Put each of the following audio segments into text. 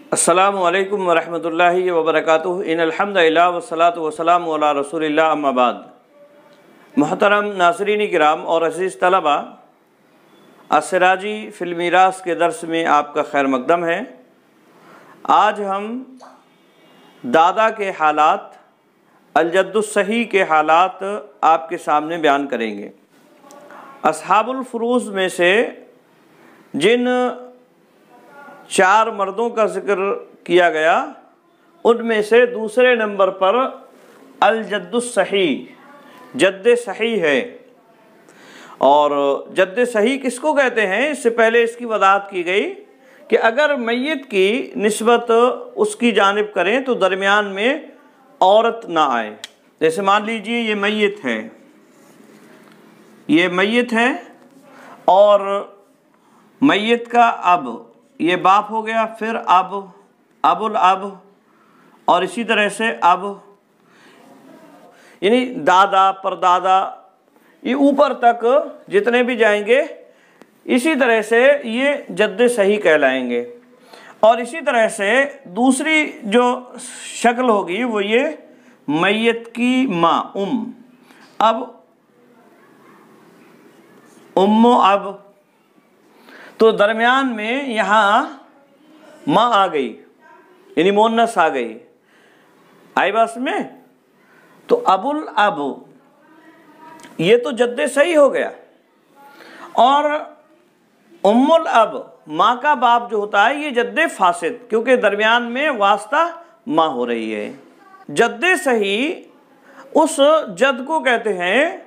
अस्सलामु अलैकुम वरहमतुल्लाहि वबरकातुहू। इन्नल हम्दुलिल्लाह वस्सलातु वस्सलामु अला रसूलिल्लाह अम्मा बाद। मुहतरम नाज़रीन किराम और अज़ीज़ तलबा, अस्सिराजी फिल मीरास के दर्स में आपका खैर मक़दम है। आज हम दादा के हालात, अल-जद्दुस्सही के हालात आपके सामने बयान करेंगे। अस्हाबुल फ़ुरूज़ में से जिन 4 मर्दों का ज़िक्र किया गया, उनमें से दूसरे नंबर पर अल-जद्दुस्सही, जद्द सही है। और जद्द सही किसको कहते हैं, इससे पहले इसकी वज़ाहत की गई कि अगर मैयत की निस्बत उसकी जानिब करें तो दरमियान में औरत ना आए। जैसे मान लीजिए ये मैयत है, ये मैयत है और मैयत का अब, ये बाप हो गया, फिर अब, अबुल अब, और इसी तरह से अब, यानी दादा परदादा, ये ऊपर तक जितने भी जाएंगे इसी तरह से ये जद्द सही कहलाएंगे। और इसी तरह से दूसरी जो शक्ल होगी वो ये मैयत की माँ अब उम्मो अब, तो दरमियान में यहाँ माँ आ गई, यानी मोन्नस आ गई। आई बात में? तो अबुल अब ये तो जद्द सही हो गया। और उम्मुल अब, माँ का बाप जो होता है, ये जद्द फासिद, क्योंकि दरमियान में वास्ता माँ हो रही है। जद्द सही उस जद को कहते हैं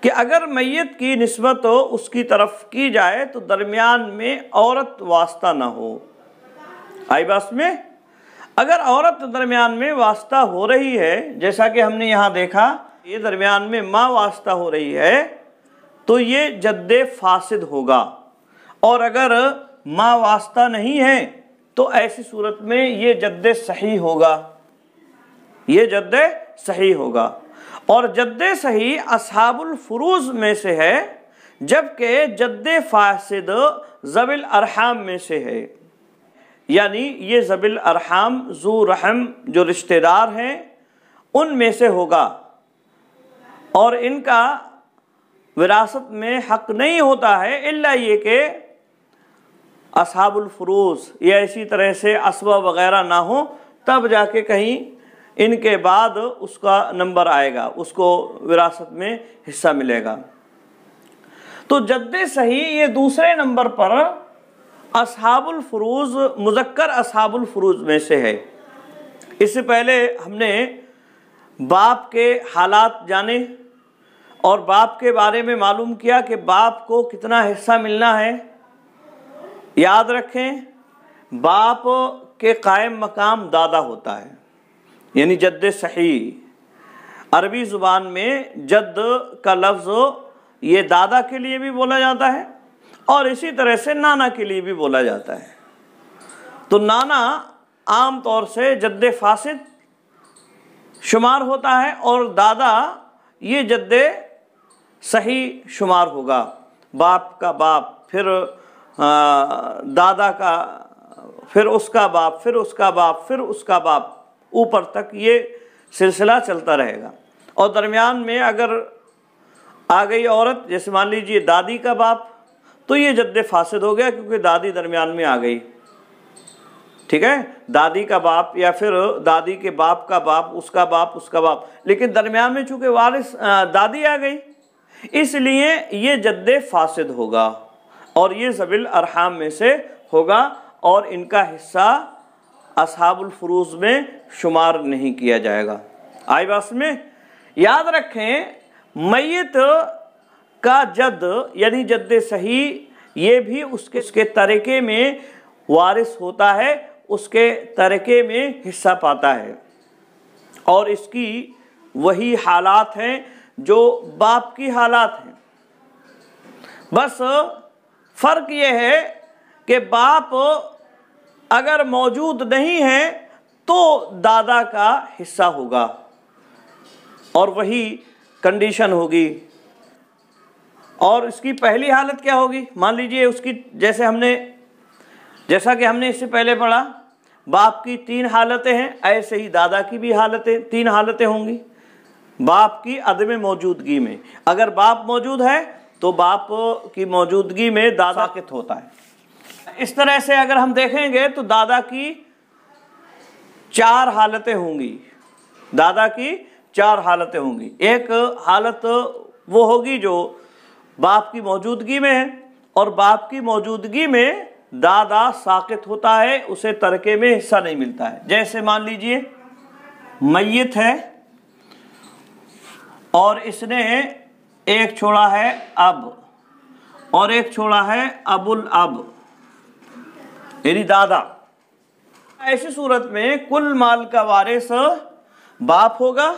कि अगर मैयत की निस्बत उसकी तरफ की जाए तो दरमियान में औरत वास्ता ना हो। आई बात में? अगर औरत दरमियान में वास्ता हो रही है, जैसा कि हमने यहाँ देखा, ये दरमियान में माँ वास्ता हो रही है, तो ये जद्द फासिद होगा। और अगर माँ वास्ता नहीं है तो ऐसी सूरत में ये जद्द सही होगा, ये जद्द सही होगा। और जद्द सही अस्हाबुल फ़ुरूज़ में से है, जबकि जद्द फासिद ज़विल अरहाम में से है। यानी ये ज़विल अरहाम, ज़ू रहम जो रिश्तेदार हैं, उनमें से होगा। और इनका विरासत में हक़ नहीं होता है इल्ला ये कि अस्हाबुल फ़ुरूज़ या इसी तरह से असबा वग़ैरह ना हो, तब जाके कहीं इनके बाद उसका नंबर आएगा, उसको विरासत में हिस्सा मिलेगा। तो जद्द सही ये दूसरे नंबर पर अस्हाबुल फ़ुरूज़, मुज़क्कर अस्हाबुल फ़ुरूज़ में से है। इससे पहले हमने बाप के हालात जाने और बाप के बारे में मालूम किया कि बाप को कितना हिस्सा मिलना है। याद रखें, बाप के कायम मकाम दादा होता है, यानी जद्द सही। अरबी ज़ुबान में जद्द का लफ्ज़ ये दादा के लिए भी बोला जाता है और इसी तरह से नाना के लिए भी बोला जाता है। तो नाना आम तौर से जद्द फासिद शुमार होता है और दादा ये जद्द सही शुमार होगा। बाप का बाप, फिर दादा का, फिर उसका बाप, फिर उसका बाप, फिर उसका बाप, ऊपर तक ये सिलसिला चलता रहेगा। और दरमियान में अगर आ गई औरत, जैसे मान लीजिए दादी का बाप, तो ये जद्द फासिद हो गया, क्योंकि दादी दरमियान में आ गई। ठीक है, दादी का बाप या फिर दादी के बाप का बाप, उसका बाप, उसका बाप, लेकिन दरमियान में चूँकि वारिस दादी आ गई, इसलिए ये जद्द फासिद होगा और ये ज़विल अरहाम में से होगा और इनका हिस्सा अस्हाबुल फ़ुरूज़ में शुमार नहीं किया जाएगा। आई बात में? याद रखें, मैयत का जद यानी जद्द सही, ये भी उसके तरीक़े में वारिस होता है, उसके तरीक़े में हिस्सा पाता है। और इसकी वही हालात हैं जो बाप की हालात हैं। बस फ़र्क ये है कि बाप अगर मौजूद नहीं है तो दादा का हिस्सा होगा और वही कंडीशन होगी। और इसकी पहली हालत क्या होगी? मान लीजिए उसकी, जैसा कि हमने इससे पहले पढ़ा, बाप की 3 हालतें हैं, ऐसे ही दादा की भी 3 हालतें होंगी। बाप की अदम मौजूदगी में, अगर बाप मौजूद है तो बाप की मौजूदगी में दादा साकित होता है। इस तरह से अगर हम देखेंगे तो दादा की 4 हालतें होंगी, दादा की 4 हालतें होंगी। एक हालत वो होगी जो बाप की मौजूदगी में है, और बाप की मौजूदगी में दादा साकित होता है, उसे तरके में हिस्सा नहीं मिलता है। जैसे मान लीजिए मय्यत है और इसने एक छोड़ा है अब, और एक छोड़ा है अबुल अब, यानी दादा। ऐसी सूरत में कुल माल का वारिस बाप होगा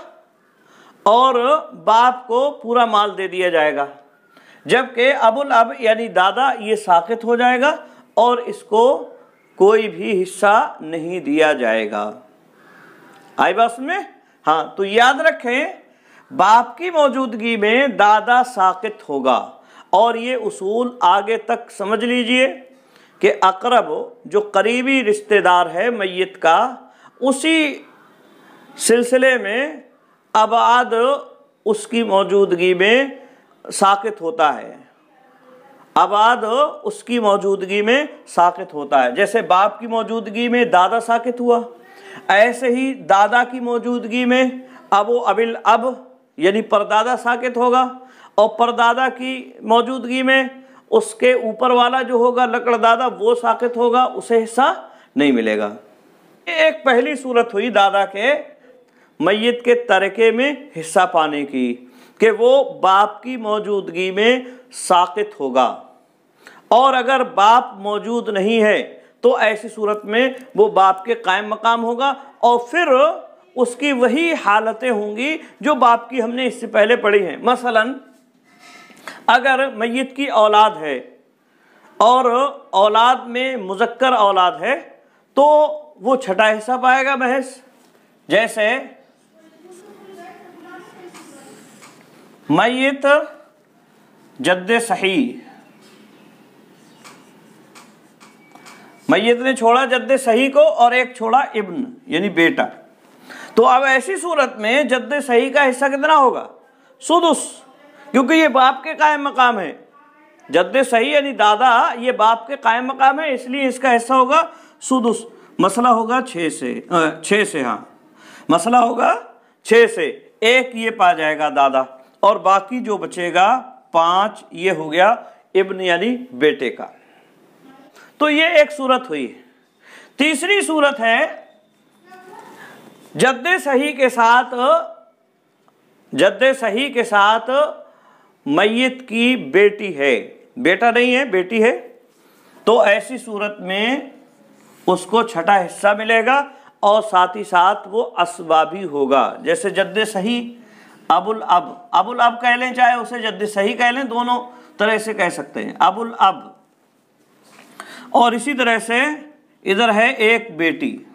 और बाप को पूरा माल दे दिया जाएगा, जबकि अबुल अब यानी दादा ये साकित हो जाएगा और इसको कोई भी हिस्सा नहीं दिया जाएगा। आई बात में? हाँ, तो याद रखें बाप की मौजूदगी में दादा साकित होगा, और ये उसूल आगे तक समझ लीजिए कि अकरब जो करीबी रिश्तेदार है मय्यत का, उसी सिलसिले में अबाद उसकी मौजूदगी में साकित होता है, अबाद उसकी मौजूदगी में साकित होता है। जैसे बाप की मौजूदगी में दादा साकित हुआ, ऐसे ही दादा की मौजूदगी में अबो अबिल अब यानी परदादा साकित होगा, और परदादा की मौजूदगी में उसके ऊपर वाला जो होगा लकड़दादा वो साकित होगा, उसे हिस्सा नहीं मिलेगा। ये एक पहली सूरत हुई दादा के मय्यत के तरके में हिस्सा पाने की, कि वो बाप की मौजूदगी में साकित होगा। और अगर बाप मौजूद नहीं है तो ऐसी सूरत में वो बाप के कायम मकाम होगा, और फिर उसकी वही हालतें होंगी जो बाप की हमने इससे पहले पढ़ी हैं। मसलन अगर मय्यत की औलाद है और औलाद में मुज़क्कर औलाद है तो वो छठा हिस्सा पाएगा महज। जैसे मय्यत जद्दे सही, मय्यत ने छोड़ा जद्दे सही को और एक छोड़ा इब्न यानी बेटा, तो अब ऐसी सूरत में जद्दे सही का हिस्सा कितना होगा? सुदुस, क्योंकि ये बाप के कायम मकाम है। जद्दे सही यानी दादा ये बाप के कायम मकाम है, इसलिए इसका हिस्सा होगा सुदुस। मसला होगा 6 से, हाँ मसला होगा 6 से, एक ये पा जाएगा दादा, और बाकी जो बचेगा 5 ये हो गया इब्न यानी बेटे का। तो ये एक सूरत हुई। तीसरी सूरत है जद्दे सही के साथ मय्यत की बेटी है, बेटा नहीं है बेटी है, तो ऐसी सूरत में उसको छठा हिस्सा मिलेगा, और साथ ही साथ वो असबाबी होगा। जैसे जद्दे सही अबुल अब कह लें, चाहे उसे जद्दे सही कह लें, दोनों तरह से कह सकते हैं अबुल अब। और इसी तरह से इधर है एक बेटी,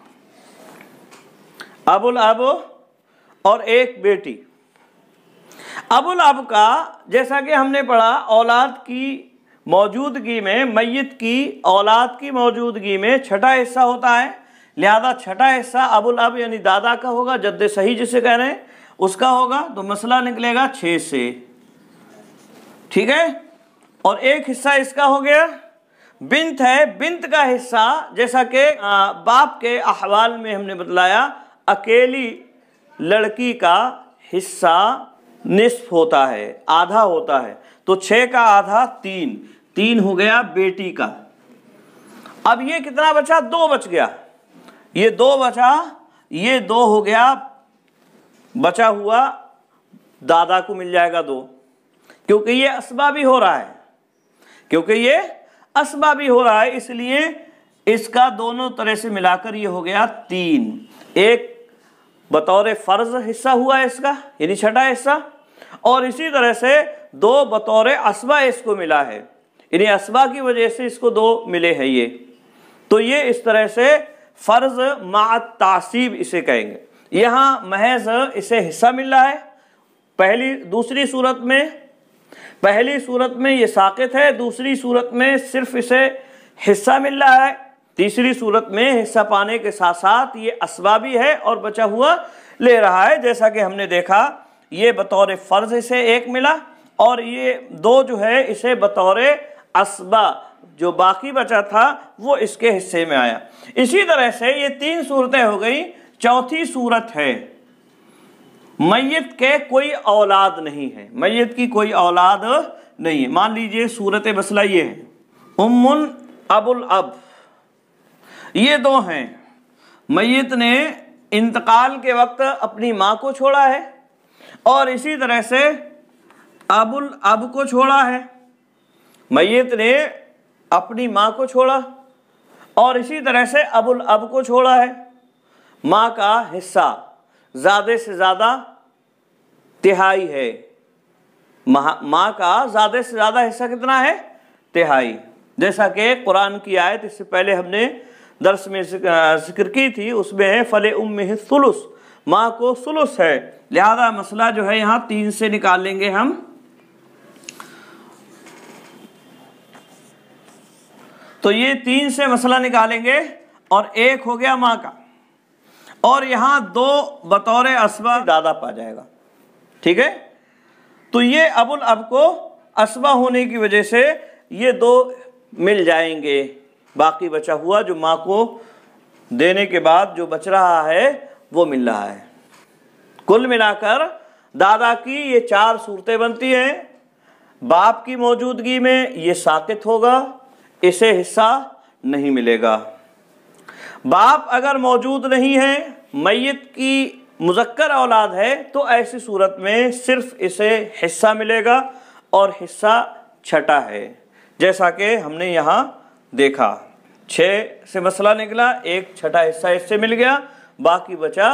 अबुल अब और एक बेटी। अबुल अब का जैसा कि हमने पढ़ा औलाद की मौजूदगी में, मय्यत की औलाद की मौजूदगी में छठा हिस्सा होता है, लिहाजा छठा हिस्सा अबुल अब यानी दादा का होगा, जद्दे सही जिसे कह रहे हैं उसका होगा। तो मसला निकलेगा 6 से, ठीक है। और एक हिस्सा इसका हो गया। बिन्त है, बिन्त का हिस्सा जैसा कि बाप के अहवाल में हमने बतलाया, अकेली लड़की का हिस्सा निस्फ होता है, आधा होता है। तो 6 का आधा 3 हो गया बेटी का। अब ये कितना बचा? 2 बच गया, ये 2 बचा, ये 2 हो गया, बचा हुआ दादा को मिल जाएगा 2, क्योंकि ये असबाबी हो रहा है, इसलिए इसका दोनों तरह से मिलाकर ये हो गया 3। एक बतौर फर्ज हिस्सा हुआ इसका यानी छठा हिस्सा, और इसी तरह से 2 बतौर असबा इसको मिला है, यानी असबा की वजह से इसको 2 मिले हैं ये। तो ये इस तरह से फर्ज मा तासीब इसे कहेंगे। यहाँ महज इसे हिस्सा मिल रहा है दूसरी सूरत में। पहली सूरत में ये साकित है, दूसरी सूरत में सिर्फ इसे हिस्सा मिल रहा है। तीसरी सूरत में हिस्सा पाने के साथ साथ ये असबाबी है और बचा हुआ ले रहा है। जैसा कि हमने देखा ये बतौर फ़र्ज इसे एक मिला और ये दो जो है इसे बतौर असबा जो बाकी बचा था वो इसके हिस्से में आया। इसी तरह से ये तीन सूरतें हो गई। चौथी सूरत है मैयत के कोई औलाद नहीं है, मैयत की कोई औलाद नहीं है। मान लीजिए सूरत मसला ये है, उम्मुन अबुल अब, ये दो हैं। मैयत ने इंतकाल के वक्त अपनी माँ को छोड़ा है और इसी तरह से अबुल अब को छोड़ा है। मैयत ने अपनी माँ को छोड़ा और इसी तरह से अबुल अब को छोड़ा है। माँ का हिस्सा ज़्यादा से ज़्यादा तिहाई है। माँ का ज़्यादा से ज़्यादा हिस्सा कितना है? तिहाई। जैसा कि कुरान की आयत इससे पहले हमने दर्स में जिक्र की थी, उसमें है फले उम्मिही सुलुस, माँ को सुलुस है। लिहाजा मसला जो है यहाँ 3 से निकाल लेंगे हम। तो ये 3 से मसला निकालेंगे और एक हो गया माँ का, और यहाँ 2 बतौर असबा दादा पा जाएगा। ठीक है, तो ये अबुल अब को असबा होने की वजह से ये 2 मिल जाएंगे। बाकी बचा हुआ जो माँ को देने के बाद जो बच रहा है वो मिल रहा है। कुल मिलाकर दादा की ये 4 सूरतें बनती हैं। बाप की मौजूदगी में ये साकित होगा, इसे हिस्सा नहीं मिलेगा। बाप अगर मौजूद नहीं है, मैयत की मुज़क्कर औलाद है, तो ऐसी सूरत में सिर्फ इसे हिस्सा मिलेगा और हिस्सा छठा है। जैसा कि हमने यहाँ देखा 6 से मसला निकला, एक छठा हिस्सा इससे मिल गया, बाकी बचा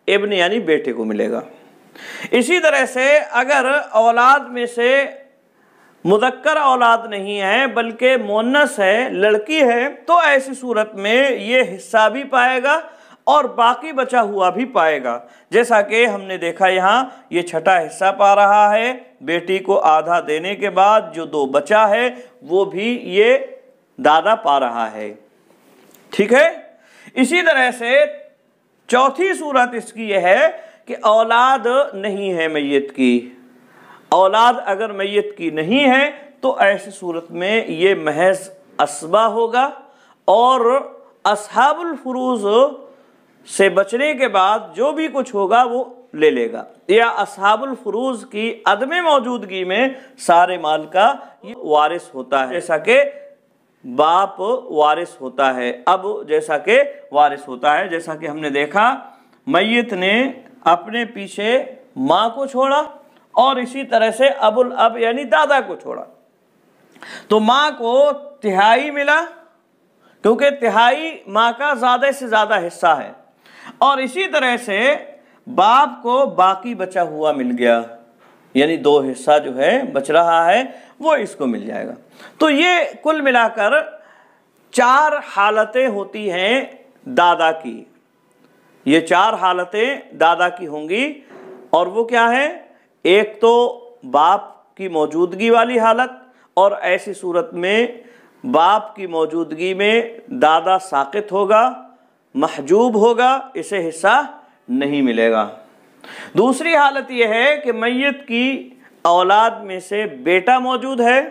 इब्न यानी बेटे को मिलेगा। इसी तरह से अगर औलाद में से मुज़क्कर औलाद नहीं है बल्कि मुअन्नस है, लड़की है, तो ऐसी सूरत में ये हिस्सा भी पाएगा और बाकी बचा हुआ भी पाएगा। जैसा कि हमने देखा यहाँ ये छठा हिस्सा पा रहा है, बेटी को आधा देने के बाद जो 2 बचा है वो भी ये दादा पा रहा है। ठीक है, इसी तरह से चौथी सूरत इसकी यह है कि औलाद नहीं है मैयत की। औलाद अगर मैयत की नहीं है तो ऐसी सूरत में ये महज असबा होगा और असहाबुल फुरूज से बचने के बाद जो भी कुछ होगा वो ले लेगा, या असहाबुल फुरूज की अदम मौजूदगी में सारे माल का ये वारिस होता है। जैसा कि बाप वारिस होता है, अब जैसा कि वारिस होता है। जैसा कि हमने देखा मैयत ने अपने पीछे माँ को छोड़ा और इसी तरह से अबुल अब यानी दादा को छोड़ा, तो माँ को तिहाई मिला क्योंकि तिहाई माँ का ज़्यादा से ज़्यादा हिस्सा है, और इसी तरह से बाप को बाकी बचा हुआ मिल गया, यानी 2 हिस्सा जो है बच रहा है वो इसको मिल जाएगा। तो ये कुल मिलाकर 4 हालतें होती हैं दादा की। ये 4 हालतें दादा की होंगी, और वो क्या है? एक तो बाप की मौजूदगी वाली हालत, और ऐसी सूरत में बाप की मौजूदगी में दादा साकित होगा, महजूब होगा, इसे हिस्सा नहीं मिलेगा। दूसरी हालत यह है कि मैयत की औलाद में से बेटा मौजूद है,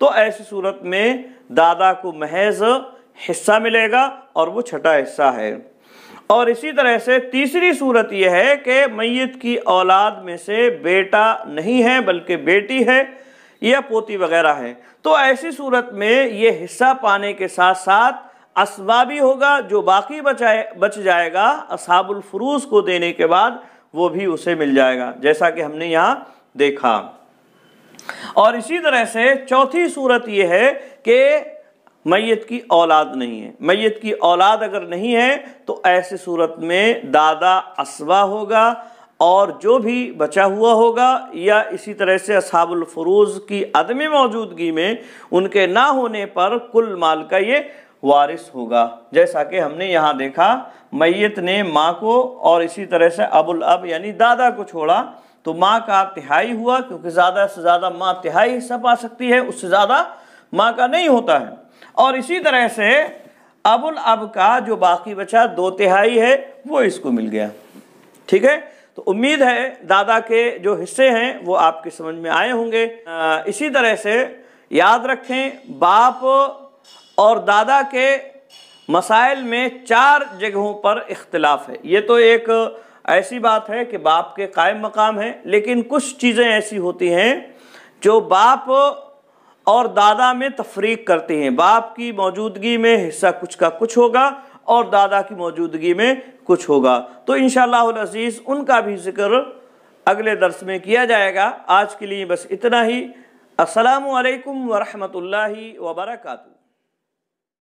तो ऐसी सूरत में दादा को महज हिस्सा मिलेगा और वो छठा हिस्सा है। और इसी तरह से तीसरी सूरत यह है कि मैयत की औलाद में से बेटा नहीं है बल्कि बेटी है या पोती वगैरह है, तो ऐसी सूरत में ये हिस्सा पाने के साथ साथ असबाबी होगा, जो बाकी बच जाएगा असहाबुल फुरूज को देने के बाद वो भी उसे मिल जाएगा, जैसा कि हमने यहाँ देखा। और इसी तरह से चौथी सूरत ये है कि मैयत की औलाद नहीं है। मैयत की औलाद अगर नहीं है तो ऐसी सूरत में दादा असबा होगा, और जो भी बचा हुआ होगा, या इसी तरह से असहाबुल फुरूज की अदम मौजूदगी में उनके ना होने पर कुल माल का ये वारिस होगा। जैसा कि हमने यहाँ देखा मैयत ने माँ को और इसी तरह से अबुल अब यानी दादा को छोड़ा, तो माँ का तिहाई हुआ, क्योंकि ज़्यादा से ज़्यादा माँ तिहाई हिस्सा पा सकती है, उससे ज़्यादा माँ का नहीं होता है। और इसी तरह से अबुल अब का जो बाकी बचा 2/3 है वो इसको मिल गया। ठीक है, तो उम्मीद है दादा के जो हिस्से हैं वो आपके समझ में आए होंगे। इसी तरह से याद रखें, बाप और दादा के मसाइल में 4 जगहों पर इख्तिलाफ है। ये तो एक ऐसी बात है कि बाप के कायम मकाम है, लेकिन कुछ चीज़ें ऐसी होती हैं जो बाप और दादा में तफरीक करती हैं। बाप की मौजूदगी में हिस्सा कुछ का कुछ होगा और दादा की मौजूदगी में कुछ होगा। तो इंशाअल्लाहुल अज़ीज़ उनका भी जिक्र अगले दर्स में किया जाएगा। आज के लिए बस इतना ही। अस्सलामु अलैकुम व रहमतुल्लाहि व बरकातहू।